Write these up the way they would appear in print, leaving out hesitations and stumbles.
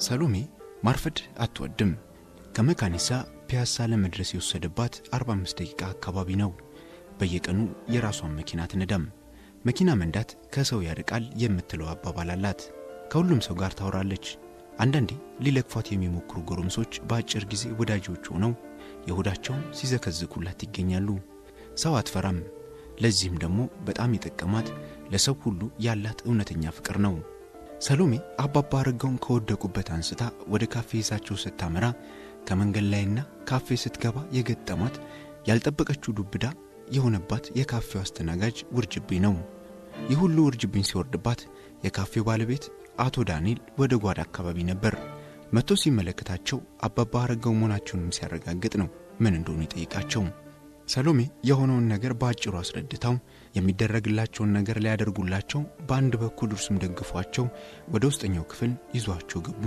ሰሎሜ ማርፈድ አትወድም። ከመካኒሳ ፒያሳ ለመድረስ የወሰደባት 45 ደቂቃ አካባቢ ነው። በየቀኑ የራሷን መኪና ትነዳም። መኪና መንዳት ከሰው ያርቃል የምትለው አባባል አላት። ከሁሉም ሰው ጋር ታወራለች። አንዳንዴ ሊለክፏት የሚሞክሩ ጎረምሶች በአጭር ጊዜ ወዳጆች ሆነው የሆዳቸውን ሲዘከዝኩላት ይገኛሉ። ሰው አትፈራም። ለዚህም ደግሞ በጣም የጠቀማት ለሰው ሁሉ ያላት እውነተኛ ፍቅር ነው። ሰሎሜ አባባ አረጋውን ከወደቁበት አንስታ ወደ ካፌ ይዛቸው ስታመራ ከመንገድ ላይና ካፌ ስትገባ የገጠማት ያልጠበቀችው ዱብዳ የሆነባት የካፌው አስተናጋጅ ውርጅብኝ ነው። ይህ ሁሉ ውርጅብኝ ሲወርድባት የካፌው ባለቤት አቶ ዳንኤል ወደ ጓዳ አካባቢ ነበር። መጥቶ ሲመለከታቸው አባባ አረጋው መሆናቸውንም ሲያረጋግጥ ነው ምን እንደሆነ ይጠይቃቸው። ሰሎሜ የሆነውን ነገር ባጭሩ አስረድታው የሚደረግላቸውን ነገር ሊያደርጉላቸው በአንድ በኩል እርሱም ደግፏቸው ወደ ውስጠኛው ክፍል ይዟቸው ገቡ።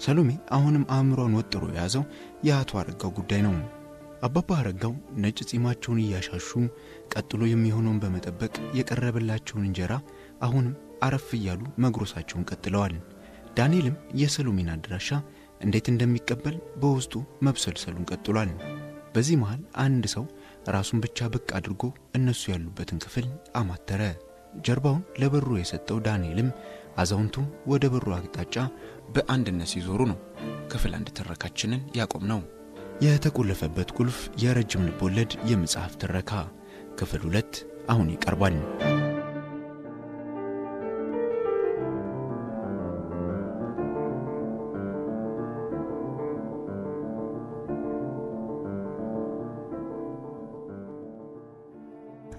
ሰሎሜ አሁንም አእምሮን ወጥሮ ያዘው የአቶ አረጋው ጉዳይ ነው። አባባ አረጋው ነጭ ጺማቸውን እያሻሹ ቀጥሎ የሚሆነውን በመጠበቅ የቀረበላቸውን እንጀራ አሁንም አረፍ እያሉ መግሮሳቸውን ቀጥለዋል። ዳንኤልም የሰሎሜን አድራሻ እንዴት እንደሚቀበል በውስጡ መብሰልሰሉን ቀጥሏል። በዚህ መሃል አንድ ሰው ራሱን ብቻ ብቅ አድርጎ እነሱ ያሉበትን ክፍል አማተረ። ጀርባውን ለበሩ የሰጠው ዳንኤልም አዛውንቱ ወደ በሩ አቅጣጫ በአንድነት ሲዞሩ ነው ክፍል አንድ ትረካችንን ያቆምነው። የተቆለፈበት ቁልፍ የረጅም ልቦለድ የመጽሐፍ ትረካ ክፍል 2 አሁን ይቀርባል።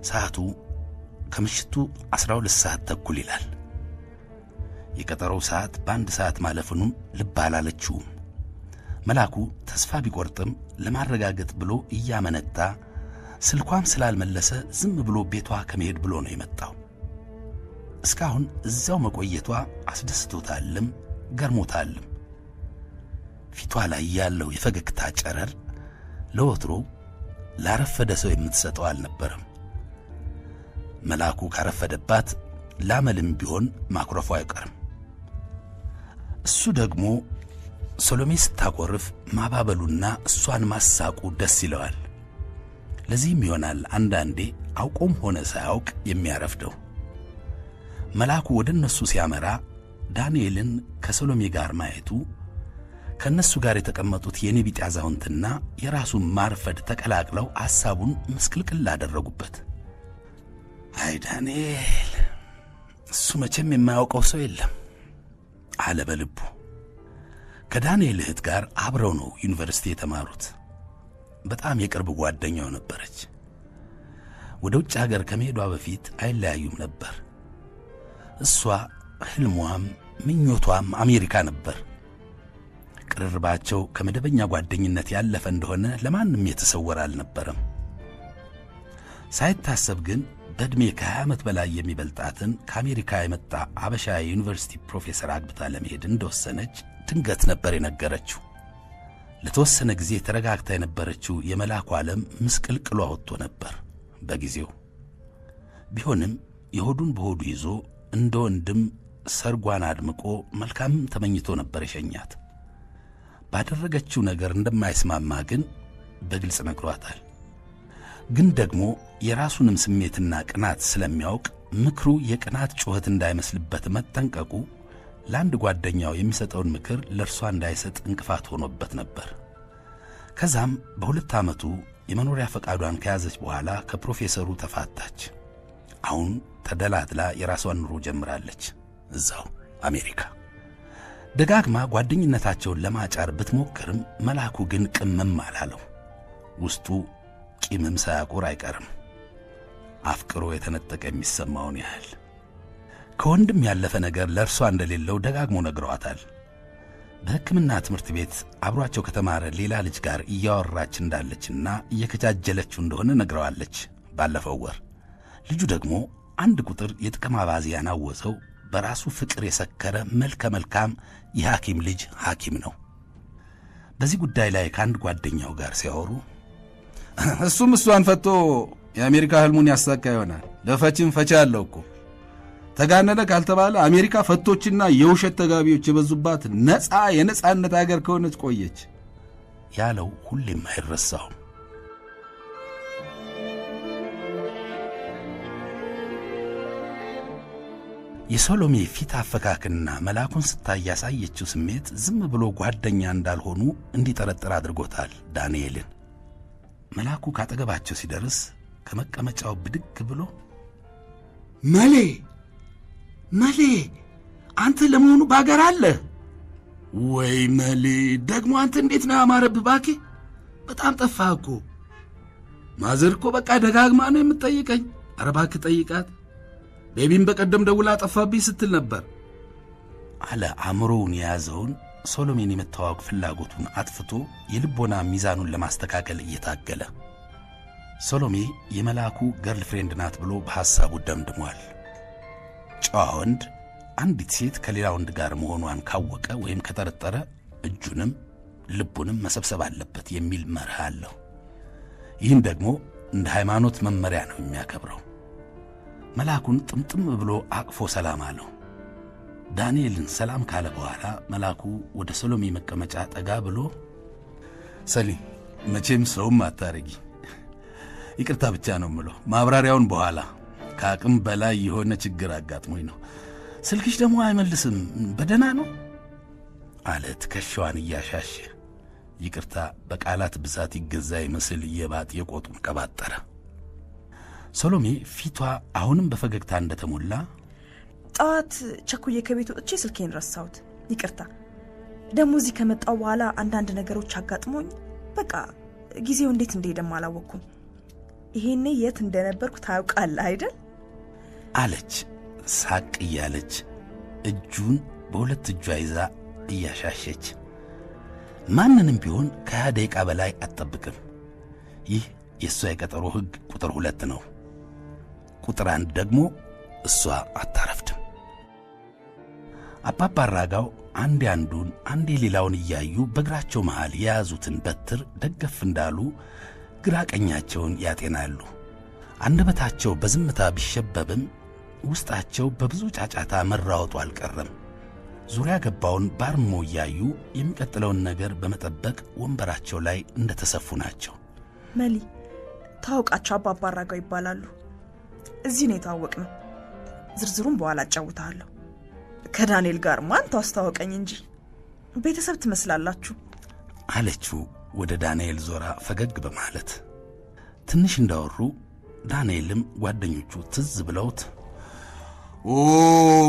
ሰዓቱ ከምሽቱ 12 ሰዓት ተኩል ይላል። የቀጠሮው ሰዓት በአንድ ሰዓት ማለፉንም ልብ አላለችውም። መላኩ ተስፋ ቢቆርጥም ለማረጋገጥ ብሎ እያመነታ ስልኳም ስላልመለሰ ዝም ብሎ ቤቷ ከመሄድ ብሎ ነው የመጣው። እስካሁን እዛው መቆየቷ አስደስቶታልም ገርሞታልም። ፊቷ ላይ ያለው የፈገግታ ጨረር ለወትሮ ላረፈደ ሰው የምትሰጠው አልነበረም። መላኩ ካረፈደባት ላመልም ቢሆን ማኩረፉ አይቀርም። እሱ ደግሞ ሰሎሜ ስታቆርፍ ማባበሉና እሷን ማሳቁ ደስ ይለዋል። ለዚህም ይሆናል አንዳንዴ አውቆም ሆነ ሳያውቅ የሚያረፍደው። መላኩ ወደ እነሱ ሲያመራ ዳንኤልን ከሰሎሜ ጋር ማየቱ ከነሱ ጋር የተቀመጡት የኔቢጤ አዛውንትና የራሱን ማርፈድ ተቀላቅለው ሐሳቡን ምስቅልቅል አደረጉበት። አይ ዳንኤል፣ እሱ መቼም የማያውቀው ሰው የለም አለ በልቡ። ከዳንኤል እህት ጋር አብረው ነው ዩኒቨርሲቲ የተማሩት። በጣም የቅርብ ጓደኛው ነበረች። ወደ ውጭ ሀገር ከመሄዷ በፊት አይለያዩም ነበር። እሷ ህልሟም ምኞቷም አሜሪካ ነበር። ቅርርባቸው ከመደበኛ ጓደኝነት ያለፈ እንደሆነ ለማንም የተሰወረ አልነበረም። ሳይታሰብ ግን በእድሜ ከ20 ዓመት በላይ የሚበልጣትን ከአሜሪካ የመጣ አበሻ ዩኒቨርሲቲ ፕሮፌሰር አግብታ ለመሄድ እንደወሰነች ድንገት ነበር የነገረችው። ለተወሰነ ጊዜ ተረጋግታ የነበረችው የመላኩ ዓለም ምስቅልቅሏ ወጥቶ ነበር በጊዜው። ቢሆንም የሆዱን በሆዱ ይዞ እንደ ወንድም ሰርጓን አድምቆ መልካም ተመኝቶ ነበር የሸኛት። ባደረገችው ነገር እንደማይስማማ ግን በግልጽ ነግሯታል። ግን ደግሞ የራሱንም ስሜትና ቅናት ስለሚያውቅ ምክሩ የቅናት ጩኸት እንዳይመስልበት መጠንቀቁ ለአንድ ጓደኛው የሚሰጠውን ምክር ለእርሷ እንዳይሰጥ እንቅፋት ሆኖበት ነበር። ከዛም በ2 ዓመቱ የመኖሪያ ፈቃዷን ከያዘች በኋላ ከፕሮፌሰሩ ተፋታች። አሁን ተደላድላ የራሷን ኑሮ ጀምራለች እዛው አሜሪካ። ደጋግማ ጓደኝነታቸውን ለማጫር ብትሞክርም መላኩ ግን ቅምም አላለው። ውስጡ ቂምም ሳያቆር አይቀርም። አፍቅሮ የተነጠቀ የሚሰማውን ያህል ከወንድም ያለፈ ነገር ለእርሷ እንደሌለው ደጋግሞ ነግሯታል። በሕክምና ትምህርት ቤት አብሯቸው ከተማረ ሌላ ልጅ ጋር እያወራች እንዳለችና እየከጃጀለችው እንደሆነ ነግረዋለች ባለፈው ወር። ልጁ ደግሞ አንድ ቁጥር የጥቅም አባዜ ያናወዘው በራሱ ፍቅር የሰከረ መልከ መልካም የሐኪም ልጅ ሐኪም ነው። በዚህ ጉዳይ ላይ ከአንድ ጓደኛው ጋር ሲያወሩ እሱም እሷን ፈቶ የአሜሪካ ህልሙን ያሳካ ይሆናል፣ ለፈችም ፈቻ አለው እኮ ተጋነነ ካልተባለ አሜሪካ ፈቶችና የውሸት ተጋቢዎች የበዙባት ነፃ የነፃነት አገር ከሆነች ቆየች ያለው ሁሌም አይረሳውም። የሶሎሜ ፊት አፈካክና መላኩን ስታይ ያሳየችው ስሜት ዝም ብሎ ጓደኛ እንዳልሆኑ እንዲጠረጥር አድርጎታል ዳንኤልን። መላኩ ካጠገባቸው ሲደርስ ከመቀመጫው ብድግ ብሎ መሌ አንተ ለመሆኑ ባገር አለ ወይ? መሌ ደግሞ አንተ እንዴት ነው ያማረብህ ባኬ? በጣም ጠፋህ እኮ። ማዘር እኮ በቃ ደጋግማ ነው የምትጠይቀኝ። ኧረ እባክህ ጠይቃት። ቤቢም በቀደም ደውላ ጠፋብኝ ስትል ነበር አለ። አእምሮውን የያዘውን ሶሎሜን የመተዋወቅ ፍላጎቱን አጥፍቶ የልቦና ሚዛኑን ለማስተካከል እየታገለ ሶሎሜ የመላኩ ገርል ፍሬንድ ናት ብሎ በሐሳቡ ደምድሟል። ጨዋ ወንድ አንዲት ሴት ከሌላ ወንድ ጋር መሆኗን ካወቀ ወይም ከጠረጠረ እጁንም ልቡንም መሰብሰብ አለበት የሚል መርህ አለው። ይህን ደግሞ እንደ ሃይማኖት መመሪያ ነው የሚያከብረው። መላኩን ጥምጥም ብሎ አቅፎ ሰላም አለው። ዳንኤልን ሰላም ካለ በኋላ መላኩ ወደ ሶሎሜ መቀመጫ ጠጋ ብሎ ሰሊ፣ መቼም ሰውም አታረጊ፣ ይቅርታ ብቻ ነው ምለው። ማብራሪያውን በኋላ ከአቅም በላይ የሆነ ችግር አጋጥሞኝ ነው። ስልክሽ ደግሞ አይመልስም፣ በደና ነው አለ ትከሻዋን እያሻሸ። ይቅርታ በቃላት ብዛት ይገዛ ይመስል የባጥ የቆጡን ቀባጠረ። ሶሎሜ ፊቷ አሁንም በፈገግታ እንደተሞላ ጣት ቸኩዬ ከቤት ወጥቼ ስልኬን ረሳሁት፣ ይቅርታ። ደሞ እዚህ ከመጣው በኋላ አንዳንድ ነገሮች አጋጥሞኝ በቃ ጊዜው እንዴት እንደሄደም አላወቅኩም። ይሄኔ የት እንደነበርኩ ታውቃለህ አይደል? አለች ሳቅ እያለች እጁን በሁለት እጇ ይዛ እያሻሸች። ማንንም ቢሆን ከ20 ደቂቃ በላይ አትጠብቅም። ይህ የእሷ የቀጠሮ ሕግ ቁጥር 2 ነው። ቁጥር 1 ደግሞ እሷ አታረፍድም። አባባ አራጋው አንዴ አንዱን አንዴ ሌላውን እያዩ በእግራቸው መሃል የያዙትን በትር ደገፍ እንዳሉ ግራ ቀኛቸውን ያጤናሉ። አንደበታቸው በዝምታ ቢሸበብም ውስጣቸው በብዙ ጫጫታ መራወጡ አልቀረም። ዙሪያ ገባውን ባርሞ እያዩ የሚቀጥለውን ነገር በመጠበቅ ወንበራቸው ላይ እንደተሰፉ ናቸው። መሊ ታውቃቸው አባባ አራጋው ይባላሉ። እዚህ ነው የታወቅነው። ዝርዝሩን በኋላ አጫውታለሁ። ከዳንኤል ጋር ማን ታስተዋወቀኝ እንጂ ቤተሰብ ትመስላላችሁ አለችው ወደ ዳንኤል ዞራ ፈገግ በማለት። ትንሽ እንዳወሩ ዳንኤልም ጓደኞቹ ትዝ ብለውት ኦ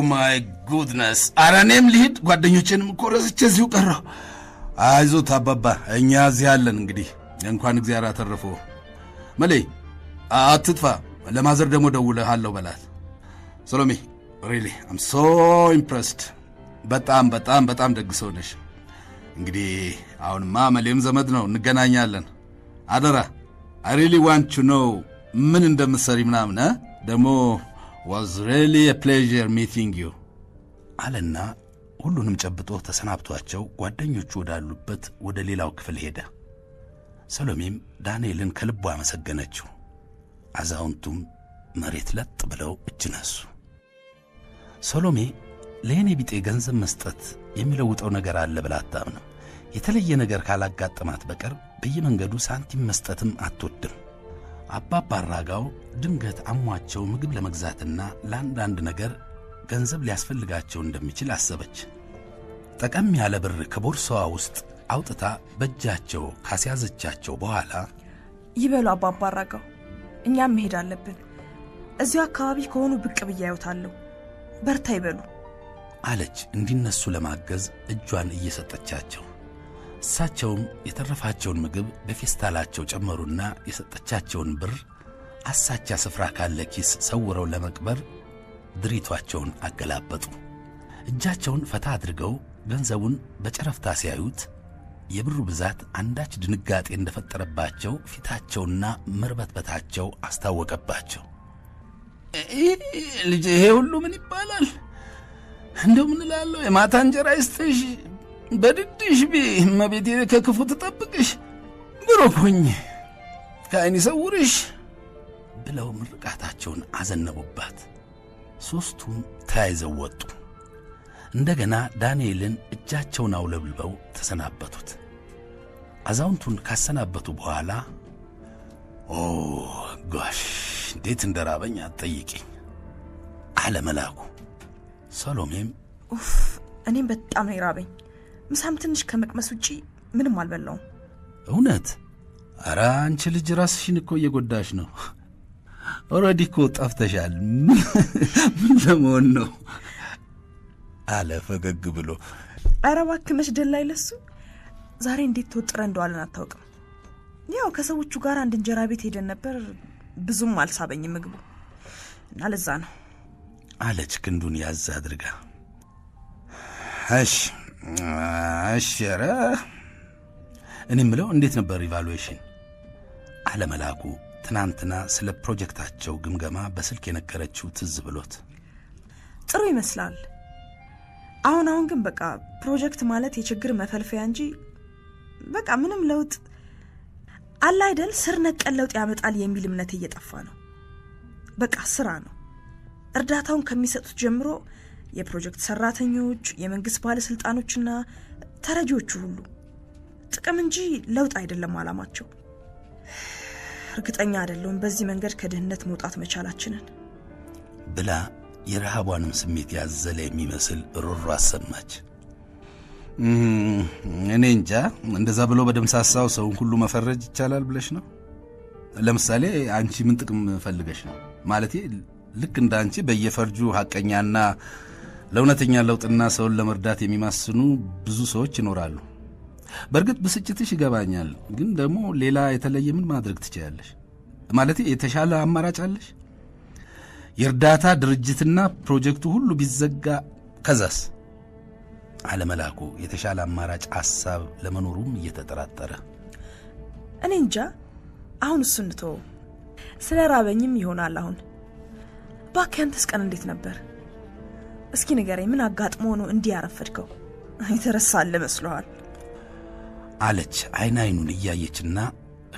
ማይ ጉድነስ አራኔም ልሂድ፣ ጓደኞቼንም እኮ ረስቼ እዚሁ ቀረሁ። አይዞት አባባ እኛ እዚህ አለን። እንግዲህ እንኳን እግዚአብሔር አተረፈው። መሌ አትጥፋ፣ ለማዘር ደግሞ ደውለሃለሁ በላት። ሶሎሜ ሪሊ አም ሶ ኢምፕረስድ። በጣም በጣም በጣም ደግ ሰው ነሽ። እንግዲህ አሁንማ መሌም ዘመድ ነው፣ እንገናኛለን። አደራ አይ ሪሊ ዋንት ቱ ኖው ምን እንደምትሰሪ ምናምን። ደግሞ was really a pleasure meeting you አለና ሁሉንም ጨብጦ ተሰናብቷቸው ጓደኞቹ ወዳሉበት ወደ ሌላው ክፍል ሄደ። ሰሎሜም ዳንኤልን ከልቧ አመሰገነችው። አዛውንቱም መሬት ለጥ ብለው እጅ ነሱ። ሰሎሜ ለኔ ቢጤ ገንዘብ መስጠት የሚለውጠው ነገር አለ ብላ አታምንም። የተለየ ነገር ካላጋጠማት በቀር በየመንገዱ ሳንቲም መስጠትም አትወድም። አባባ አራጋው ድንገት አሟቸው ምግብ ለመግዛትና ለአንዳንድ ነገር ገንዘብ ሊያስፈልጋቸው እንደሚችል አሰበች። ጠቀም ያለ ብር ከቦርሳዋ ውስጥ አውጥታ በእጃቸው ካስያዘቻቸው በኋላ ይበሉ አባባ አራጋው፣ እኛም መሄድ አለብን። እዚሁ አካባቢ ከሆኑ ብቅ ብዬ አዩታለሁ። በርታ ይበሉ አለች እንዲነሱ ለማገዝ እጇን እየሰጠቻቸው። እሳቸውም የተረፋቸውን ምግብ በፌስታላቸው ጨመሩና የሰጠቻቸውን ብር አሳቻ ስፍራ ካለ ኪስ ሰውረው ለመቅበር ድሪቷቸውን አገላበጡ። እጃቸውን ፈታ አድርገው ገንዘቡን በጨረፍታ ሲያዩት የብሩ ብዛት አንዳች ድንጋጤ እንደፈጠረባቸው ፊታቸውና መርበትበታቸው አስታወቀባቸው። ልጅ ይሄ ሁሉ ምን ይባላል? እንደው ምን እላለሁ? የማታ እንጀራ ይስጥሽ፣ በድድሽ ቢ እመቤቴ ከክፉ ትጠብቅሽ፣ ብሩክኝ ከዓይን ይሰውርሽ ብለው ምርቃታቸውን አዘነቡባት። ሦስቱም ተያይዘው ወጡ። እንደገና ዳንኤልን እጃቸውን አውለብልበው ተሰናበቱት። አዛውንቱን ካሰናበቱ በኋላ ኦ ጎሽ እንዴት እንደራበኝ አትጠይቂኝ አለ መልአኩ። ሰሎሜም ኡፍ እኔም በጣም ነው የራበኝ። ምሳም ትንሽ ከመቅመስ ውጪ ምንም አልበላውም። እውነት? ኧረ አንቺ ልጅ ራስሽን እኮ እየጎዳሽ ነው። ኦልሬዲ እኮ ጠፍተሻል። ምን ለመሆን ነው አለ ፈገግ ብሎ። ኧረ እባክህ መች ደላይ ለሱ። ዛሬ እንዴት ተወጥረ እንደዋለን አታውቅም። ያው ከሰዎቹ ጋር አንድ እንጀራ ቤት ሄደን ነበር። ብዙም አልሳበኝም ምግቡ እና ለዛ ነው አለች ክንዱን ያዝ አድርጋ። እሺ ኧረ እኔ ምለው እንዴት ነበር ኢቫሉዌሽን አለ መልአኩ። ትናንትና ስለ ፕሮጀክታቸው ግምገማ በስልክ የነገረችው ትዝ ብሎት። ጥሩ ይመስላል። አሁን ግን በቃ ፕሮጀክት ማለት የችግር መፈልፈያ እንጂ በቃ ምንም ለውጥ አለ አይደል፣ ስር ነቀል ለውጥ ያመጣል የሚል እምነት እየጠፋ ነው። በቃ ስራ ነው። እርዳታውን ከሚሰጡት ጀምሮ የፕሮጀክት ሰራተኞች፣ የመንግስት ባለስልጣኖችና ተረጂዎቹ ሁሉ ጥቅም እንጂ ለውጥ አይደለም አላማቸው። እርግጠኛ አይደለሁም በዚህ መንገድ ከድህነት መውጣት መቻላችንን ብላ የረሃቧንም ስሜት ያዘለ የሚመስል ሮሮ አሰማች። እኔ እንጃ እንደዛ ብሎ በደምሳሳው ሰውን ሁሉ መፈረጅ ይቻላል ብለሽ ነው? ለምሳሌ አንቺ ምን ጥቅም ፈልገሽ ነው? ማለቴ ልክ እንደ አንቺ በየፈርጁ ሐቀኛና ለእውነተኛ ለውጥና ሰውን ለመርዳት የሚማስኑ ብዙ ሰዎች ይኖራሉ። በእርግጥ ብስጭትሽ ይገባኛል፣ ግን ደግሞ ሌላ የተለየ ምን ማድረግ ትችያለሽ? ማለቴ የተሻለ አማራጭ አለሽ? የእርዳታ ድርጅትና ፕሮጀክቱ ሁሉ ቢዘጋ ከዛስ? አለ መልአኩ የተሻለ አማራጭ ሐሳብ ለመኖሩም እየተጠራጠረ። እኔ እንጃ አሁን እሱን ተው። ስለ ራበኝም ይሆናል አሁን። እባክህ አንተስ ቀን እንዴት ነበር? እስኪ ንገረኝ፣ ምን አጋጥሞ ነው እንዲህ ያረፈድከው? የተረሳለ መስሎሃል? አለች አይኑን እያየችና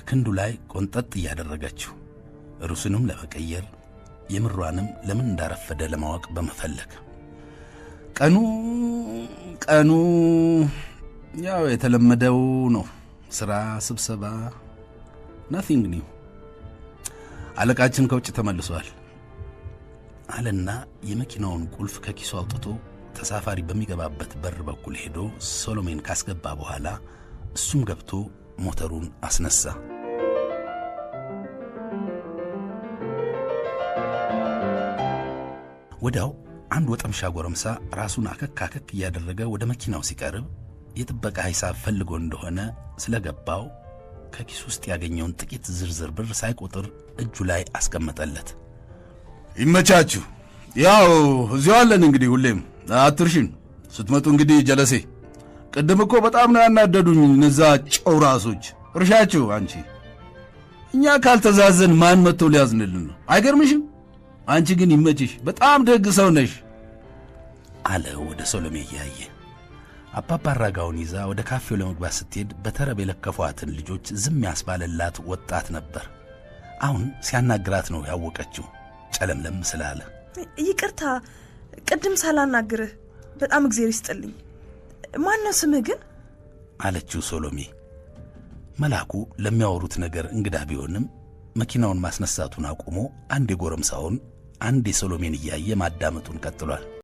ክንዱ ላይ ቆንጠጥ እያደረገችው፣ ርዕሱንም ለመቀየር የምሯንም ለምን እንዳረፈደ ለማወቅ በመፈለግ። ቀኑ ያው የተለመደው ነው። ስራ፣ ስብሰባ፣ ናቲንግ ኒው። አለቃችን ከውጭ ተመልሷል አለና የመኪናውን ቁልፍ ከኪሱ አውጥቶ ተሳፋሪ በሚገባበት በር በኩል ሄዶ ሶሎሜን ካስገባ በኋላ እሱም ገብቶ ሞተሩን አስነሳ። ወዲያው አንድ ወጠምሻ ጎረምሳ ራሱን አከክ እያደረገ ወደ መኪናው ሲቀርብ የጥበቃ ሂሳብ ፈልጎ እንደሆነ ስለገባው ከኪሱ ውስጥ ያገኘውን ጥቂት ዝርዝር ብር ሳይቆጥር እጁ ላይ አስቀመጠለት። ይመቻችሁ፣ ያው እዚያው አለን እንግዲህ፣ ሁሌም አትርሽን። ስትመጡ እንግዲህ ጀለሴ፣ ቅድም እኮ በጣም ነው ያናደዱኝ እነዛ ጨው ራሶች። እርሻችሁ አንቺ። እኛ ካልተዛዘን ማን መጥቶ ሊያዝንልን ነው? አይገርምሽም? አንቺ ግን ይመችሽ፣ በጣም ደግ ሰው ነሽ አለ ወደ ሶሎሜ እያየ። አባባ አራጋውን ይዛ ወደ ካፌው ለመግባት ስትሄድ በተረብ የለከፏትን ልጆች ዝም ያስባለላት ወጣት ነበር። አሁን ሲያናግራት ነው ያወቀችው፣ ጨለምለም ስላለ። ይቅርታ ቅድም ሳላናግርህ፣ በጣም እግዚአብሔር ይስጥልኝ። ማነው ስምህ ግን? አለችው ሶሎሜ። መልአኩ ለሚያወሩት ነገር እንግዳ ቢሆንም መኪናውን ማስነሳቱን አቁሞ አንድ የጎረምሳውን አንድ የሶሎሜን እያየ ማዳመጡን ቀጥሏል።